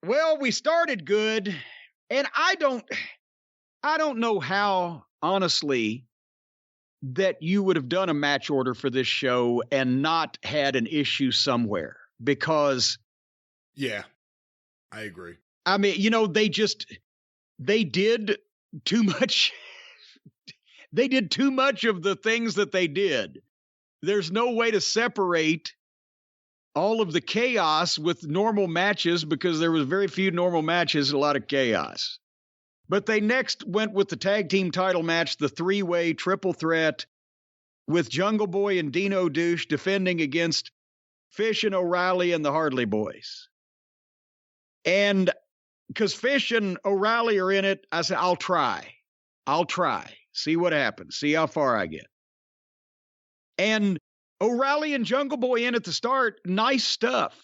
Well, we started good, and I don't know how, honestly, that you would have done a match order for this show and not had an issue somewhere, because yeah, I agree. I mean, they did too much. They did too much of the things that they did. There's no way to separate all of the chaos with normal matches, because there was very few normal matches, a lot of chaos. But they next went with the tag team title match, the three-way triple threat with Jungle Boy and Dino Douche defending against Fish and O'Reilly and the Hardy Boys. And because Fish and O'Reilly are in it, I said, I'll try. See what happens. See how far I get. And O'Reilly and Jungle Boy in at the start, nice stuff.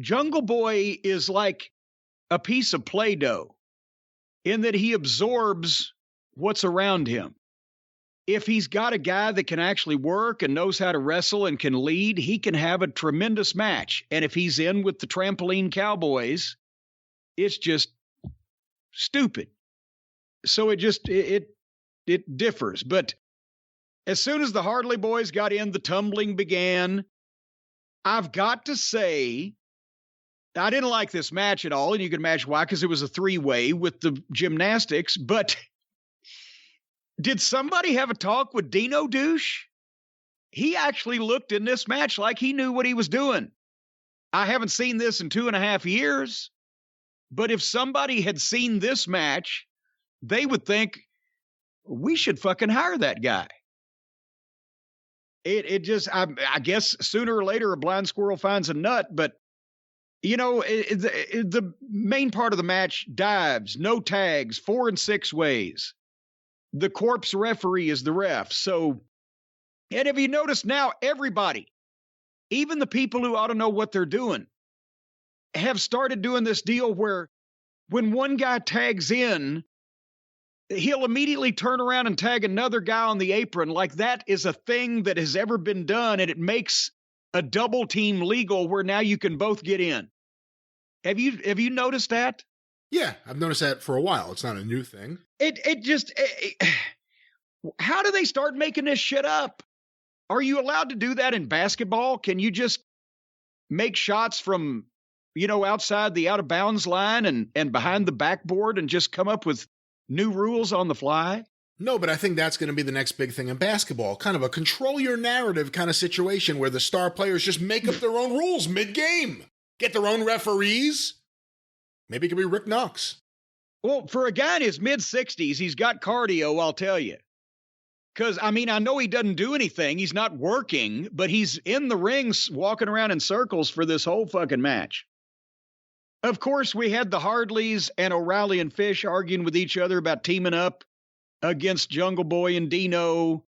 Jungle Boy is like a piece of Play-Doh in that he absorbs what's around him. If he's got a guy that can actually work and knows how to wrestle and can lead, he can have a tremendous match. And if he's in with the Trampoline Cowboys, it's just stupid. So it differs. But as soon as the Hardy Boys got in, the tumbling began. I've got to say, I didn't like this match at all, and you can imagine why, because it was a three-way with the gymnastics. But did somebody have a talk with Dino Douche? He actually looked in this match like he knew what he was doing. I haven't seen this in 2.5 years, but if somebody had seen this match, they would think, we should fucking hire that guy. It just, I guess sooner or later a blind squirrel finds a nut, but the main part of the match, dives, no tags, 4 and 6 ways. The corpse referee is the ref. So, and if you notice now, everybody, even the people who ought to know what they're doing, have started doing this deal where when one guy tags in, he'll immediately turn around and tag another guy on the apron. Like that is a thing that has ever been done, and it makes a double team legal where now you can both get in. Have you noticed that? Yeah, I've noticed that for a while. It's not a new thing. How do they start making this shit up? Are you allowed to do that in basketball? Can you just make shots from, outside the out of bounds line and behind the backboard and just come up with new rules on the fly? No, but I think that's going to be the next big thing in basketball. Kind of a control your narrative kind of situation where the star players just make up their own rules mid-game. Get their own referees. Maybe it could be Rick Knox. Well, for a guy in his mid-60s, he's got cardio, I'll tell you. Because, I know he doesn't do anything. He's not working, but he's in the rings walking around in circles for this whole fucking match. Of course, we had the Hardleys and O'Reilly and Fish arguing with each other about teaming up against Jungle Boy and Dino.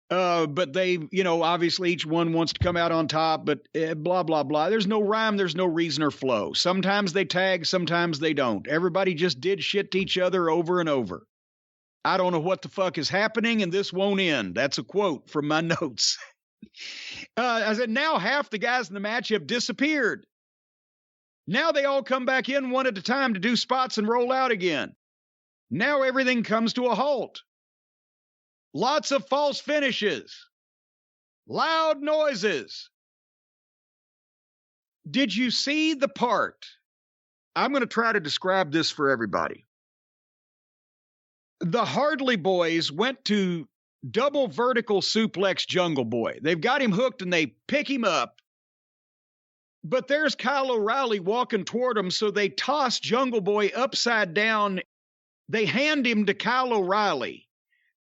But they, obviously each one wants to come out on top, but blah, blah, blah. There's no rhyme. There's no reason or flow. Sometimes they tag, sometimes they don't. Everybody just did shit to each other over and over. I don't know what the fuck is happening, and this won't end. That's a quote from my notes. I said, now half the guys in the match have disappeared. Now they all come back in one at a time to do spots and roll out again. Now everything comes to a halt. Lots of false finishes. Loud noises. Did you see the part? I'm going to try to describe this for everybody. The Hardy Boys went to double vertical suplex Jungle Boy. They've got him hooked and they pick him up. But there's Kyle O'Reilly walking toward him, so they toss Jungle Boy upside down. They hand him to Kyle O'Reilly,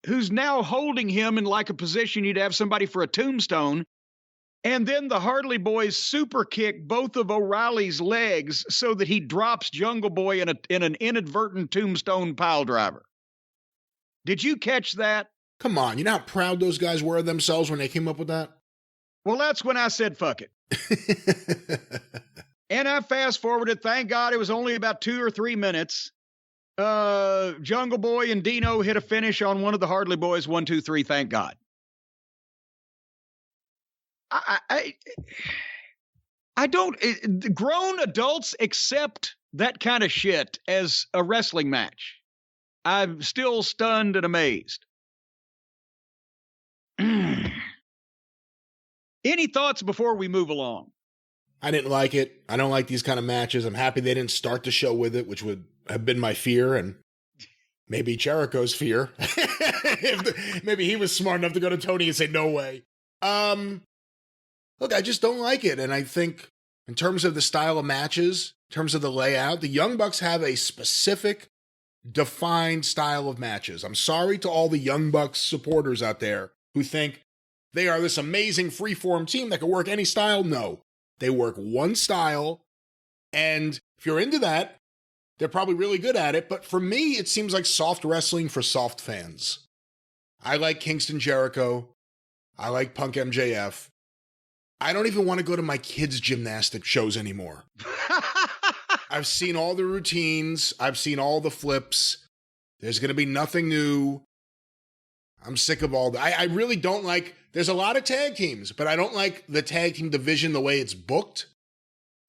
who's now holding him in like a position you'd have somebody for a tombstone. And then the Hardy Boys super kick both of O'Reilly's legs so that he drops Jungle Boy in an inadvertent tombstone pile driver. Did you catch that? Come on, you know how proud those guys were of themselves when they came up with that? Well, that's when I said, fuck it. And I fast forwarded. Thank God it was only about 2 or 3 minutes. Jungle Boy and Dino hit a finish on one of the Hardy Boys. 1, 2, 3. Thank God. I grown adults accept that kind of shit as a wrestling match. I'm still stunned and amazed. Any thoughts before we move along? I didn't like it. I don't like these kind of matches. I'm happy they didn't start the show with it, which would have been my fear and maybe Jericho's fear. Maybe he was smart enough to go to Tony and say, no way. Look, I just don't like it. And I think in terms of the style of matches, in terms of the layout, the Young Bucks have a specific, defined style of matches. I'm sorry to all the Young Bucks supporters out there who think they are this amazing freeform team that can work any style. No, they work one style. And if you're into that, they're probably really good at it. But for me, it seems like soft wrestling for soft fans. I like Kingston Jericho. I like Punk MJF. I don't even want to go to my kids' gymnastic shows anymore. I've seen all the routines. I've seen all the flips. There's going to be nothing new. I'm sick of all that. I really don't like, there's a lot of tag teams, but I don't like the tag team division the way it's booked.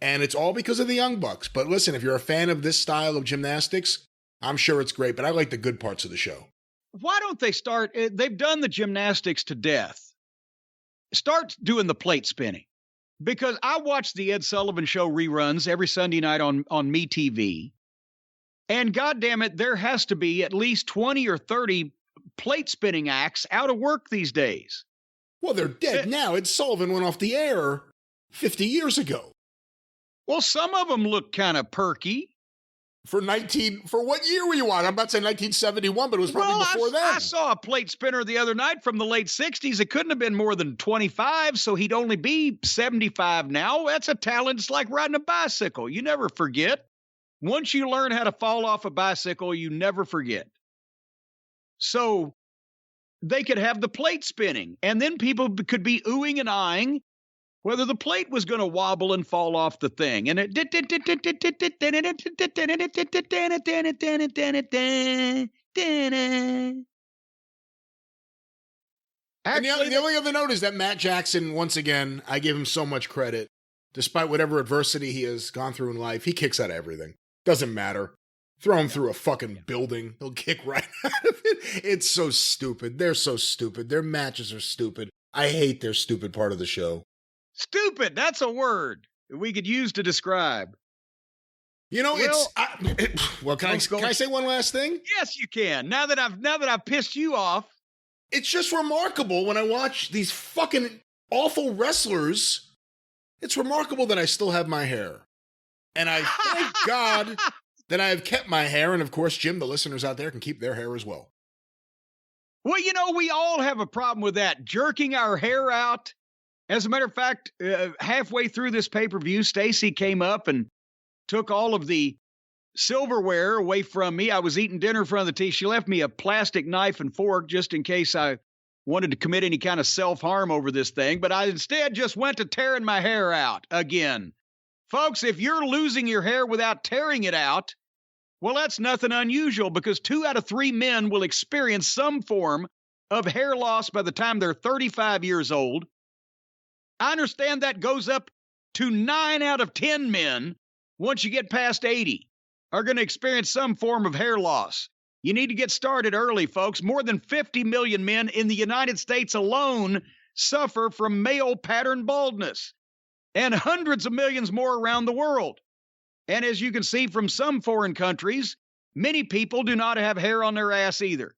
And it's all because of the Young Bucks. But listen, if you're a fan of this style of gymnastics, I'm sure it's great, but I like the good parts of the show. Why don't they start, they've done the gymnastics to death. Start doing the plate spinning. Because I watch the Ed Sullivan Show reruns every Sunday night on MeTV. And goddamn it, there has to be at least 20 or 30 plate spinning acts out of work these days. Well, they're dead now. Ed Sullivan went off the air 50 years ago. Well, some of them look kind of perky. For what year were you on? I'm about to say 1971, but it was probably before then. I saw a plate spinner the other night from the late 60s. It couldn't have been more than 25, so he'd only be 75 now. That's a talent. It's like riding a bicycle. You never forget. Once you learn how to fall off a bicycle, you never forget. So they could have the plate spinning, and then people could be oohing and eyeing whether the plate was going to wobble and fall off the thing. And it actually, the only other note is that Matt Jackson, once again, I give him so much credit. Despite whatever adversity he has gone through in life, he kicks out of everything. Doesn't matter. Throw him through a fucking building. He'll kick right out of it. It's so stupid. They're so stupid. Their matches are stupid. I hate their stupid part of the show. Stupid. That's a word we could use to describe. You know, can I say one last thing? Yes, you can. Now that I've pissed you off. It's just remarkable when I watch these fucking awful wrestlers. It's remarkable that I still have my hair. And I thank God that I have kept my hair. And of course, Jim, the listeners out there can keep their hair as well. Well, you know, we all have a problem with that, jerking our hair out. As a matter of fact, halfway through this pay-per-view, Stacy came up and took all of the silverware away from me. I was eating dinner in front of the TV. She left me a plastic knife and fork just in case I wanted to commit any kind of self-harm over this thing. But I instead just went to tearing my hair out again. Folks, if you're losing your hair without tearing it out, well, that's nothing unusual because 2 out of 3 men will experience some form of hair loss by the time they're 35 years old. I understand that goes up to 9 out of 10 men once you get past 80 are going to experience some form of hair loss. You need to get started early, folks. More than 50 million men in the United States alone suffer from male pattern baldness, and hundreds of millions more around the world. And as you can see from some foreign countries, many people do not have hair on their ass either.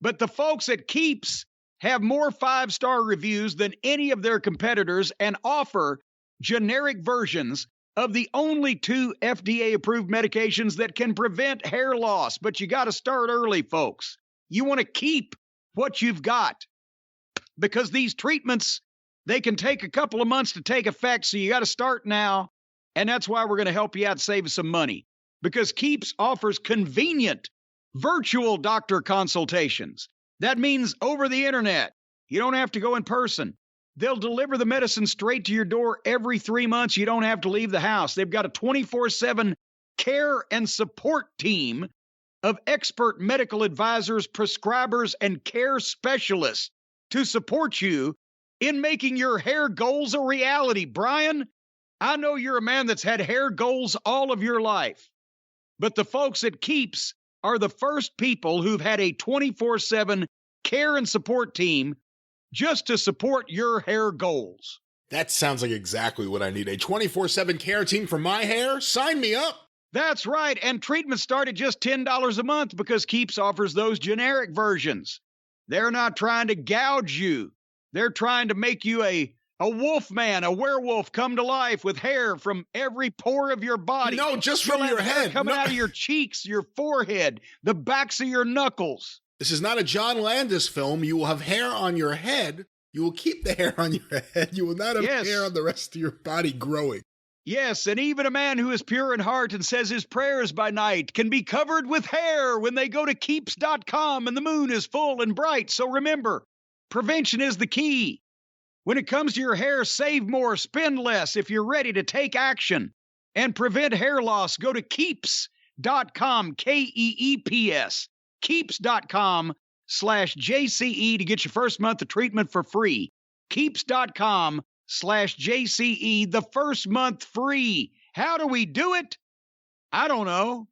But the folks at Keeps have more 5-star reviews than any of their competitors and offer generic versions of the only 2 FDA-approved medications that can prevent hair loss. But you got to start early, folks. You want to keep what you've got because these treatments, they can take a couple of months to take effect, so you got to start now. And that's why we're going to help you out save some money, because Keeps offers convenient virtual doctor consultations. That means over the internet. You don't have to go in person. They'll deliver the medicine straight to your door every 3 months. You don't have to leave the house. They've got a 24/7 care and support team of expert medical advisors, prescribers, and care specialists to support you in making your hair goals a reality. Brian, I know you're a man that's had hair goals all of your life, but the folks at Keeps are the first people who've had a 24/7 care and support team just to support your hair goals. That sounds like exactly what I need. A 24/7 care team for my hair? Sign me up. That's right, and treatments start at just $10 a month because Keeps offers those generic versions. They're not trying to gouge you. They're trying to make you a wolf man, a werewolf come to life with hair from every pore of your body. No, just from your head. Coming out of your cheeks, your forehead, the backs of your knuckles. This is not a John Landis film. You will have hair on your head. You will keep the hair on your head. You will not have hair on the rest of your body growing. Yes, and even a man who is pure in heart and says his prayers by night can be covered with hair when they go to Keeps.com and the moon is full and bright. So remember, prevention is the key. When it comes to your hair, save more, spend less if you're ready to take action and prevent hair loss. Go to Keeps.com, Keeps, Keeps.com/JCE to get your first month of treatment for free. Keeps.com/JCE, the first month free. How do we do it? I don't know.